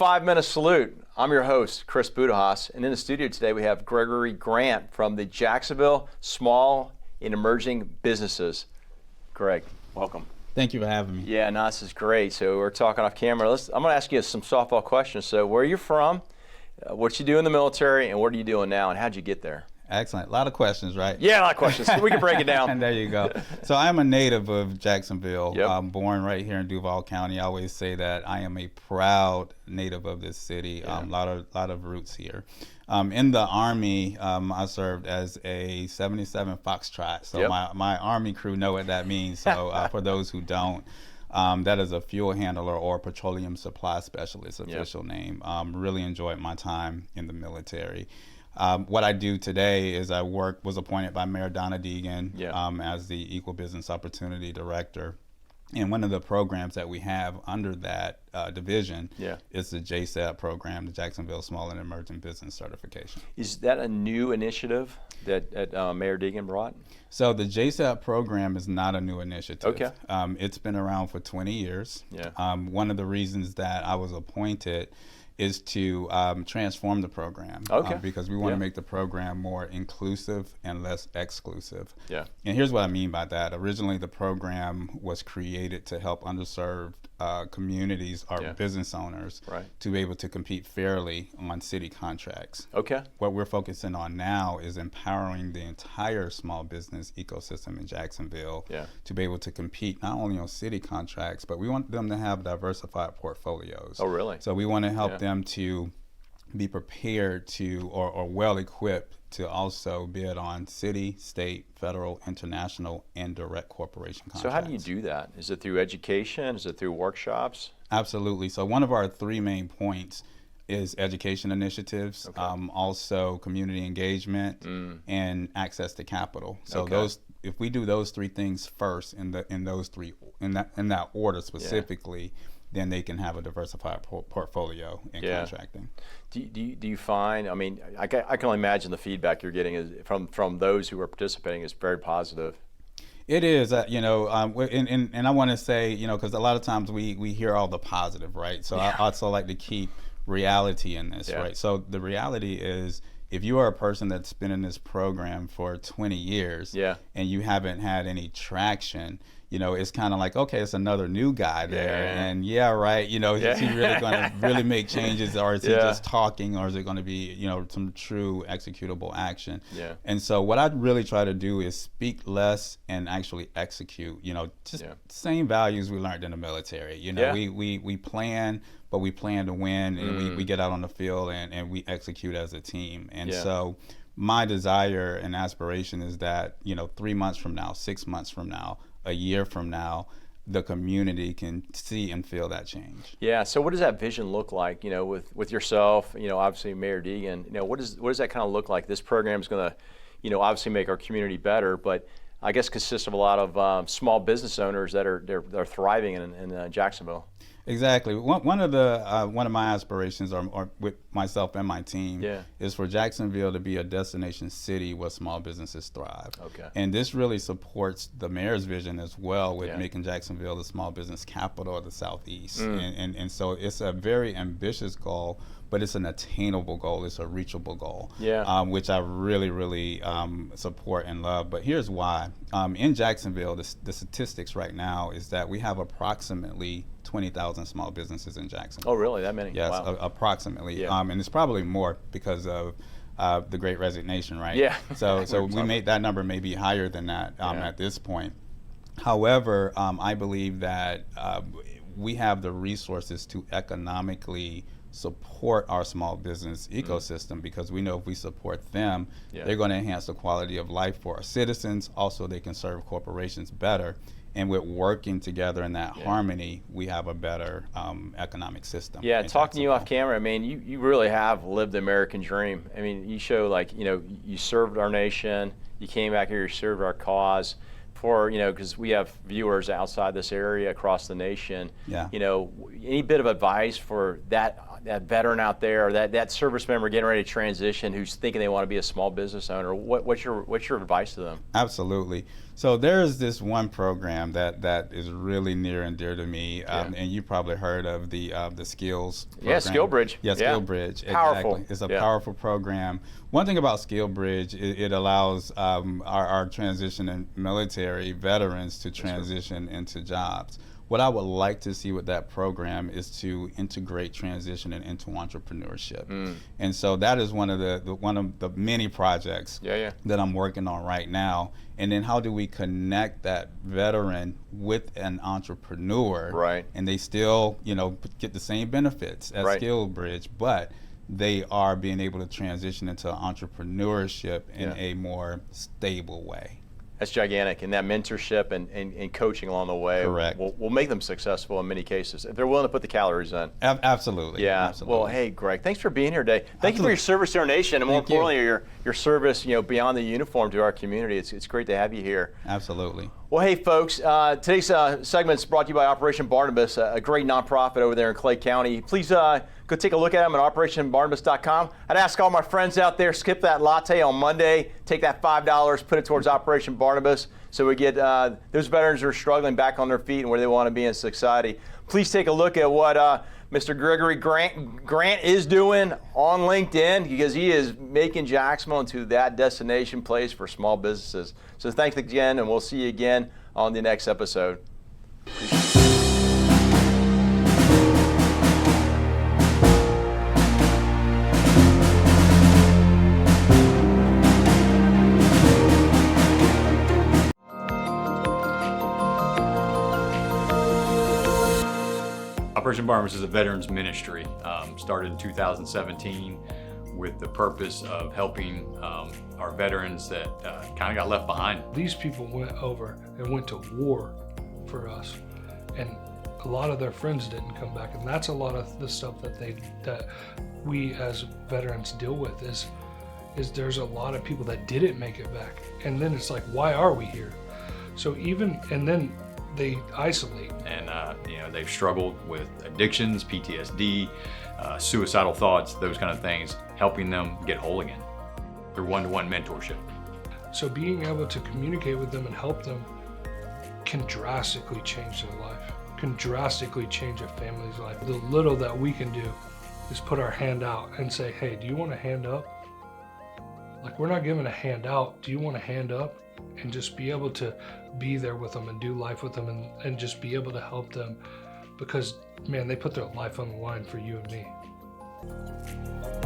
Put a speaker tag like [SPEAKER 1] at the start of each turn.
[SPEAKER 1] 5-minute salute. I'm your host, Chris Budihas, and in the studio today we have Gregory Grant from the Jacksonville Small and Emerging Businesses. Greg, welcome.
[SPEAKER 2] Thank you for having me.
[SPEAKER 1] Yeah, no, this is great. So we're talking off camera. I'm going to ask you some softball questions. So where are you from, what you do in the military, and what are you doing now, and how'd you get there?
[SPEAKER 2] Excellent. A lot of questions, right?
[SPEAKER 1] Yeah, a lot of questions. We can break it down.
[SPEAKER 2] And there you go. So I'm a native of Jacksonville.
[SPEAKER 1] Yep.
[SPEAKER 2] I'm born right here in Duval County. I always say that I am a proud native of this city.
[SPEAKER 1] Yeah.
[SPEAKER 2] Lot of roots here. In the Army, I served as a 77 Foxtrot. So
[SPEAKER 1] Yep.
[SPEAKER 2] my Army crew know what that means. So for those who don't, that is a fuel handler or petroleum supply specialist, official name. Really enjoyed my time in the military. What I do today is was appointed by Mayor Donna Deegan as the Equal Business Opportunity Director. And one of the programs that we have under that division is the JSEB program, the Jacksonville Small and Emerging Business Certification.
[SPEAKER 1] Is that a new initiative that Mayor Deegan brought?
[SPEAKER 2] So the JSEB program is not a new initiative.
[SPEAKER 1] Okay.
[SPEAKER 2] It's been around for 20 years.
[SPEAKER 1] Yeah.
[SPEAKER 2] One of the reasons that I was appointed is to transform the program, because we want to make the program more inclusive and less exclusive.
[SPEAKER 1] Yeah.
[SPEAKER 2] And here's what I mean by that. Originally, the program was created to help underserved communities or business owners to be able to compete fairly on city contracts.
[SPEAKER 1] Okay.
[SPEAKER 2] What we're focusing on now is empowering the entire small business ecosystem in Jacksonville to be able to compete not only on city contracts, but we want them to have diversified portfolios.
[SPEAKER 1] Oh, really?
[SPEAKER 2] So we want to help them to be prepared to or well equipped to also bid on city, state, federal, international, and direct corporation contracts.
[SPEAKER 1] So how do you do that? Is it through education? Is it through workshops?
[SPEAKER 2] Absolutely. So one of our three main points is education initiatives, also community engagement, and access to capital. So if we do those three things first in that order specifically, then they can have a diversified portfolio in contracting.
[SPEAKER 1] Do you find, I mean, I can only imagine the feedback you're getting is from those who are participating is very positive.
[SPEAKER 2] It is, and I want to say, because a lot of times we hear all the positive, right? So I also like to keep reality in this, right? So the reality is, if you are a person that's been in this program for 20 years and you haven't had any traction, it's kind of like, okay, it's another new guy there. And is he really going to really make changes, or is he just talking, or is it going to be, some true executable action? And so what I really try to do is speak less and actually execute, just same values we learned in the military. We plan, but we plan to win, and we get out on the field and we execute as a team. And so my desire and aspiration is that, 3 months from now, 6 months from now, a year from now, the community can see and feel that change. Yeah.
[SPEAKER 1] So what does that vision look like? With yourself, obviously Mayor Deegan. What does that kind of look like? This program is going to, obviously make our community better, but I guess consists of a lot of small business owners that are thriving in Jacksonville.
[SPEAKER 2] Exactly. One of my aspirations, or with myself and my team, is for Jacksonville to be a destination city where small businesses thrive. Okay. And this really supports the mayor's vision as well, with making Jacksonville the small business capital of the Southeast. And so it's a very ambitious goal, but it's an attainable goal. It's a reachable goal, which I really, really support and love. But here's why. In Jacksonville, the statistics right now is that we have approximately 20,000 small businesses in Jacksonville.
[SPEAKER 1] Oh, really? That many?
[SPEAKER 2] Yes,
[SPEAKER 1] wow.
[SPEAKER 2] Approximately. And it's probably more because of the Great Resignation, right?
[SPEAKER 1] Yeah.
[SPEAKER 2] So we made that number maybe higher than that at this point. However, I believe that we have the resources to economically support our small business ecosystem, because we know if we support them, they're going to enhance the quality of life for our citizens. Also, they can serve corporations better. And with working together in that harmony, we have a better economic system. Yeah,
[SPEAKER 1] talking to you off camera, I mean, you really have lived the American dream. I mean, you show you served our nation, you came back here, you served our cause. Because we have viewers outside this area across the nation. Any bit of advice for that that veteran out there, or that service member getting ready to transition who's thinking they want to be a small business owner? What's your advice to them?
[SPEAKER 2] Absolutely. So there is this one program that is really near and dear to me, and you probably heard of the skills program.
[SPEAKER 1] Yeah, SkillBridge.
[SPEAKER 2] Yeah, SkillBridge.
[SPEAKER 1] Powerful.
[SPEAKER 2] Exactly. It's a powerful program. One thing about SkillBridge, it allows our transition and military veterans to transition into jobs. What I would like to see with that program is to integrate transition into entrepreneurship. And so that is one of the many projects that I'm working on right now. And then how do we connect that veteran with an entrepreneur?
[SPEAKER 1] Right.
[SPEAKER 2] And they still, get the same benefits as SkillBridge, but they are being able to transition into entrepreneurship in a more stable way.
[SPEAKER 1] That's gigantic, and that mentorship and coaching along the way will make them successful in many cases if they're willing to put the calories in.
[SPEAKER 2] Absolutely.
[SPEAKER 1] Yeah.
[SPEAKER 2] Absolutely.
[SPEAKER 1] Well, hey, Greg, thanks for being here today. Thank you for your service to our nation, and more importantly, your service, beyond the uniform to our community. It's great to have you here.
[SPEAKER 2] Absolutely.
[SPEAKER 1] Well, hey, folks, today's segment is brought to you by Operation Barnabas, a great nonprofit over there in Clay County. Please go take a look at them at operationbarnabas.com. I'd ask all my friends out there, skip that latte on Monday, take that $5, put it towards Operation Barnabas, so we get those veterans who are struggling back on their feet and where they want to be in society. Please take a look at what Mr. Gregory Grant is doing on LinkedIn, because he is making Jacksonville into that destination place for small businesses. So thanks again, and we'll see you again on the next episode.
[SPEAKER 3] Operation Barnabas is a veterans ministry, started in 2017 with the purpose of helping our veterans that kind of got left behind.
[SPEAKER 4] These people went over and went to war for us, and a lot of their friends didn't come back, and that's a lot of the stuff that we as veterans deal with is there's a lot of people that didn't make it back, and then it's like, why are we here? So and then they isolate.
[SPEAKER 3] And they've struggled with addictions, PTSD, suicidal thoughts, those kind of things, helping them get whole again through one-to-one mentorship.
[SPEAKER 4] So being able to communicate with them and help them can drastically change their life, can drastically change a family's life. The little that we can do is put our hand out and say, hey, do you want a hand up? Like, we're not giving a hand out. Do you want a hand up? And just be able to be there with them and do life with them and just be able to help them, because, man, they put their life on the line for you and me.